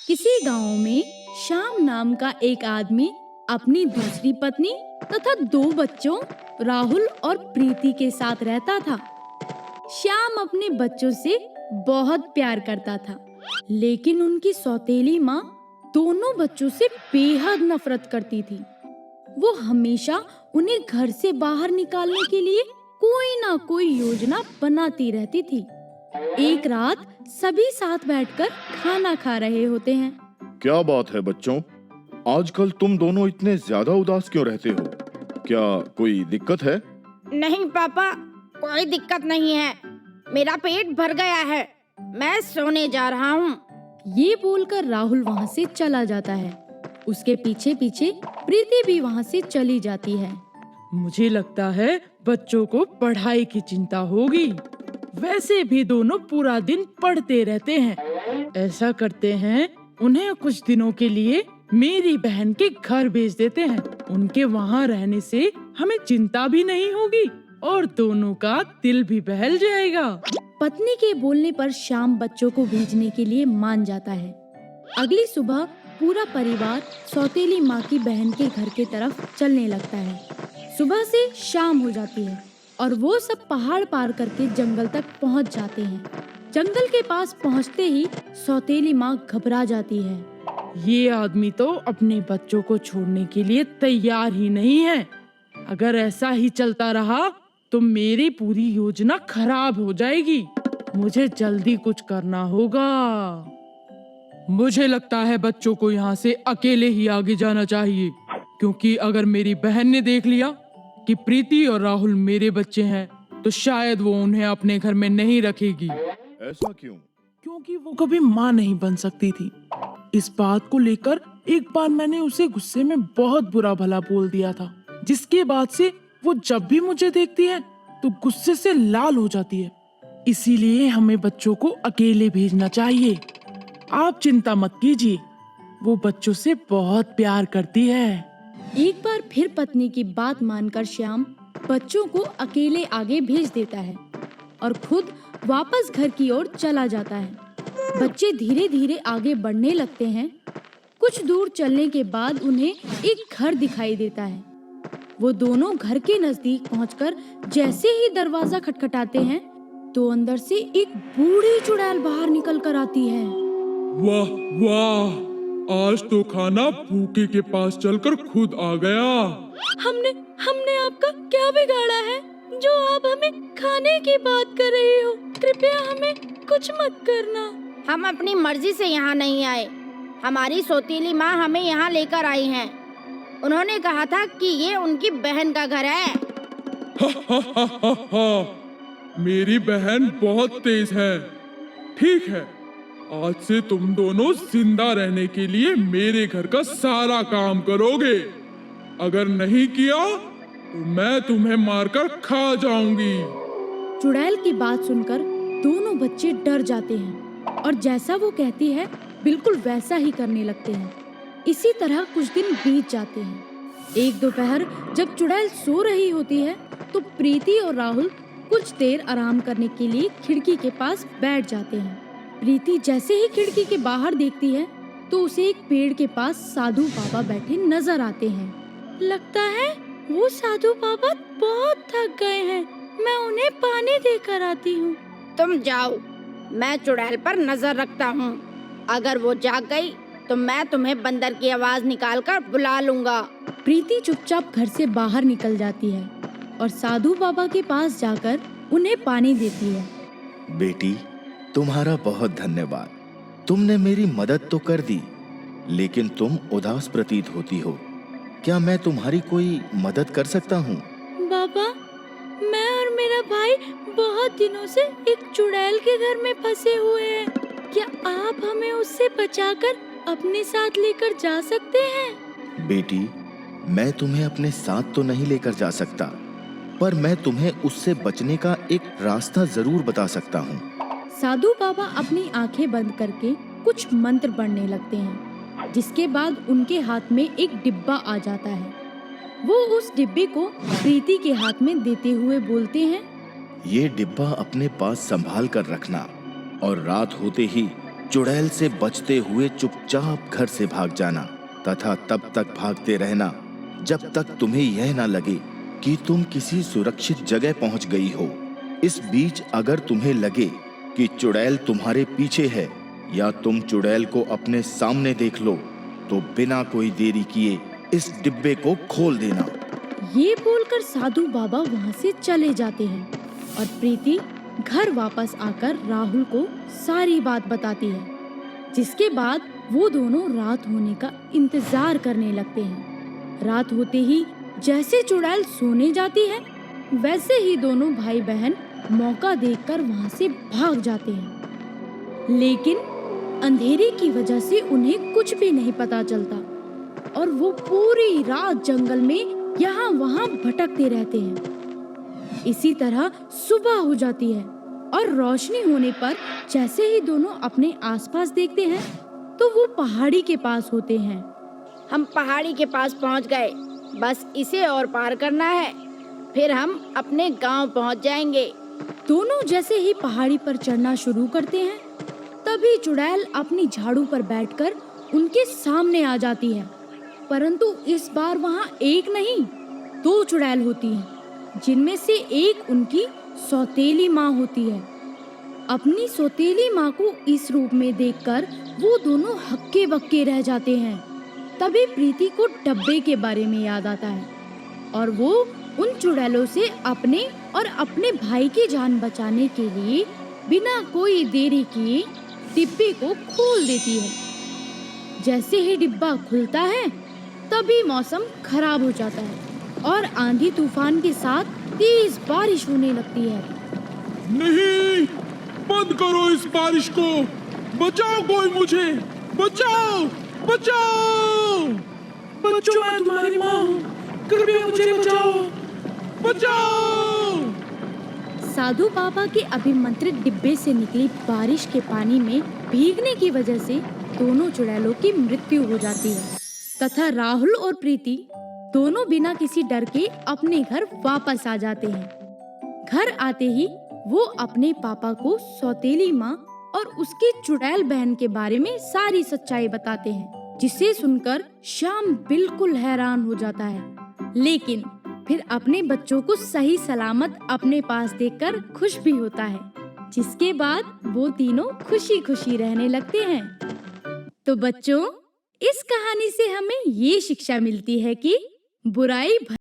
किसी गांव में श्याम नाम का एक आदमी अपनी दूसरी पत्नी तथा 2 बच्चों राहुल और प्रीति के साथ रहता था। श्याम अपने बच्चों से बहुत प्यार करता था, लेकिन उनकी सौतेली माँ दोनों बच्चों से बेहद नफरत करती थी। वो हमेशा उन्हें घर से बाहर निकालने के लिए कोई ना कोई योजना बनाती रहती थी। एक रात सभी साथ बैठकर खाना खा रहे होते हैं। क्या बात है बच्चों, आजकल तुम दोनों इतने ज्यादा उदास क्यों रहते हो? क्या कोई दिक्कत है? नहीं पापा, कोई दिक्कत नहीं है। मेरा पेट भर गया है, मैं सोने जा रहा हूँ। ये बोलकर राहुल वहाँ से चला जाता है। उसके पीछे पीछे प्रीति भी वहाँ से चली जाती है। मुझे लगता है बच्चों को पढ़ाई की चिंता होगी। वैसे भी दोनों पूरा दिन पढ़ते रहते हैं। ऐसा करते हैं, उन्हें कुछ दिनों के लिए मेरी बहन के घर भेज देते हैं। उनके वहाँ रहने से हमें चिंता भी नहीं होगी और दोनों का दिल भी बहल जाएगा। पत्नी के बोलने पर श्याम बच्चों को भेजने के लिए मान जाता है। अगली सुबह पूरा परिवार सौतेली माँ की बहन के घर की तरफ चलने लगता है। सुबह से शाम हो जाती है और वो सब पहाड़ पार करके जंगल तक पहुँच जाते हैं। जंगल के पास पहुँचते ही सौतेली माँ घबरा जाती है। ये आदमी तो अपने बच्चों को छोड़ने के लिए तैयार ही नहीं है। अगर ऐसा ही चलता रहा तो मेरी पूरी योजना खराब हो जाएगी। मुझे जल्दी कुछ करना होगा। मुझे लगता है बच्चों को यहाँ से अकेले ही आगे जाना चाहिए, क्योंकि अगर मेरी बहन ने देख लिया कि प्रीति और राहुल मेरे बच्चे हैं तो शायद वो उन्हें अपने घर में नहीं रखेगी। ऐसा क्यों? क्योंकि वो कभी माँ नहीं बन सकती थी। इस बात को लेकर एक बार मैंने उसे गुस्से में बहुत बुरा भला बोल दिया था, जिसके बाद से वो जब भी मुझे देखती है तो गुस्से से लाल हो जाती है। इसीलिए हमें बच्चों को अकेले भेजना चाहिए। आप चिंता मत कीजिए, वो बच्चों से बहुत प्यार करती है। एक बार फिर पत्नी की बात मानकर श्याम बच्चों को अकेले आगे भेज देता है और खुद वापस घर की ओर चला जाता है। बच्चे धीरे धीरे आगे बढ़ने लगते हैं। कुछ दूर चलने के बाद उन्हें एक घर दिखाई देता है। वो दोनों घर के नजदीक पहुंचकर जैसे ही दरवाजा खटखटाते हैं तो अंदर से एक बूढ़ी चुड़ैल बाहर निकल कर आती है। वाह वाह, आज तो खाना भूखे के पास चलकर खुद आ गया। हमने आपका क्या बिगाड़ा है जो आप हमें खाने की बात कर रहे हो? कृपया हमें कुछ मत करना। हम अपनी मर्जी से यहाँ नहीं आए। हमारी सौतेली माँ हमें यहाँ लेकर आई हैं। उन्होंने कहा था कि ये उनकी बहन का घर है। मेरी बहन बहुत तेज है। ठीक है, आज से तुम दोनों जिंदा रहने के लिए मेरे घर का सारा काम करोगे। अगर नहीं किया तो मैं तुम्हें मारकर खा जाऊंगी। चुड़ैल की बात सुनकर दोनों बच्चे डर जाते हैं और जैसा वो कहती है बिल्कुल वैसा ही करने लगते हैं। इसी तरह कुछ दिन बीत जाते हैं। एक दोपहर जब चुड़ैल सो रही होती है तो प्रीति और राहुल कुछ देर आराम करने के लिए खिड़की के पास बैठ जाते हैं। प्रीति जैसे ही खिड़की के बाहर देखती है तो उसे एक पेड़ के पास साधु बाबा बैठे नजर आते हैं। लगता है वो साधु बाबा बहुत थक गए हैं। मैं उन्हें पानी देकर आती हूँ। तुम जाओ, मैं चुड़ैल पर नजर रखता हूँ। अगर वो जाग गई तो मैं तुम्हें बंदर की आवाज निकालकर बुला लूंगा। प्रीति चुपचाप घर से बाहर निकल जाती है और साधु बाबा के पास जाकर उन्हें पानी देती है। बेटी, तुम्हारा बहुत धन्यवाद। तुमने मेरी मदद तो कर दी, लेकिन तुम उदास प्रतीत होती हो। क्या मैं तुम्हारी कोई मदद कर सकता हूँ? बाबा, मैं और मेरा भाई बहुत दिनों से एक चुड़ैल के घर में फंसे हुए हैं। क्या आप हमें उससे बचाकर अपने साथ लेकर जा सकते हैं? बेटी, मैं तुम्हें अपने साथ तो नहीं लेकर जा सकता, पर मैं तुम्हें उससे बचने का एक रास्ता जरूर बता सकता हूँ। साधु बाबा अपनी आंखें बंद करके कुछ मंत्र पढ़ने लगते हैं, जिसके बाद उनके हाथ में एक डिब्बा आ जाता है। वो उस डिब्बे को प्रीति के हाथ में देते हुए बोलते हैं, ये डिब्बा अपने पास संभाल कर रखना और रात होते ही चुड़ैल से बचते हुए चुपचाप घर से भाग जाना तथा तब तक भागते रहना जब तक तुम्हें यह ना लगे कि तुम किसी सुरक्षित जगह पहुंच गई हो। इस बीच अगर तुम्हें लगे कि चुड़ैल तुम्हारे पीछे है या तुम चुड़ैल को अपने सामने देख लो तो बिना कोई देरी किए इस डिब्बे को खोल देना। ये बोलकर साधु बाबा वहाँ से चले जाते हैं और प्रीति घर वापस आकर राहुल को सारी बात बताती है, जिसके बाद वो दोनों रात होने का इंतजार करने लगते हैं। रात होते ही जैसे चुड़ैल सोने जाती है वैसे ही दोनों भाई बहन मौका देखकर वहाँ से भाग जाते हैं, लेकिन अंधेरे की वजह से उन्हें कुछ भी नहीं पता चलता और वो पूरी रात जंगल में यहाँ वहाँ भटकते रहते हैं। इसी तरह सुबह हो जाती है और रोशनी होने पर जैसे ही दोनों अपने आसपास देखते हैं तो वो पहाड़ी के पास होते हैं। हम पहाड़ी के पास पहुंच गए, बस इसे और पार करना है, फिर हम अपने गांव पहुंच जाएंगे। दोनों जैसे ही पहाड़ी पर चढ़ना शुरू करते हैं तभी चुड़ैल अपनी झाड़ू पर बैठकर उनके सामने आ जाती है, परंतु इस बार वहाँ एक नहीं 2 चुड़ैल होती हैं, जिनमें से एक उनकी सौतेली माँ होती है। अपनी सौतेली माँ को इस रूप में देखकर वो दोनों हक्के बक्के रह जाते हैं। तभी प्रीति को डब्बे के बारे में याद आता है और वो उन चुड़ैलों से अपने और अपने भाई की जान बचाने के लिए बिना कोई देरी किए डिब्बे को खोल देती है। जैसे ही डिब्बा खुलता है तभी मौसम खराब हो जाता है और आंधी तूफान के साथ तेज बारिश होने लगती है। नहीं, बंद करो इस बारिश को। बचाओ, कोई मुझे बचाओ, बचाओ। बच्चों, मैं तुम्हारी माँ हूँ, कृपया मुझे बचाओ, बचाओ। साधु बाबा के अभिमंत्रित डिब्बे से निकली बारिश के पानी में भीगने की वजह से दोनों चुड़ैलों की मृत्यु हो जाती है तथा राहुल और प्रीति दोनों बिना किसी डर के अपने घर वापस आ जाते हैं। घर आते ही वो अपने पापा को सौतेली माँ और उसकी चुड़ैल बहन के बारे में सारी सच्चाई बताते हैं, जिसे सुनकर श्याम बिल्कुल हैरान हो जाता है, लेकिन फिर अपने बच्चों को सही सलामत अपने पास देखकर खुश भी होता है, जिसके बाद वो तीनों खुशी खुशी रहने लगते हैं। तो बच्चों, इस कहानी से हमें ये शिक्षा मिलती है कि बुराई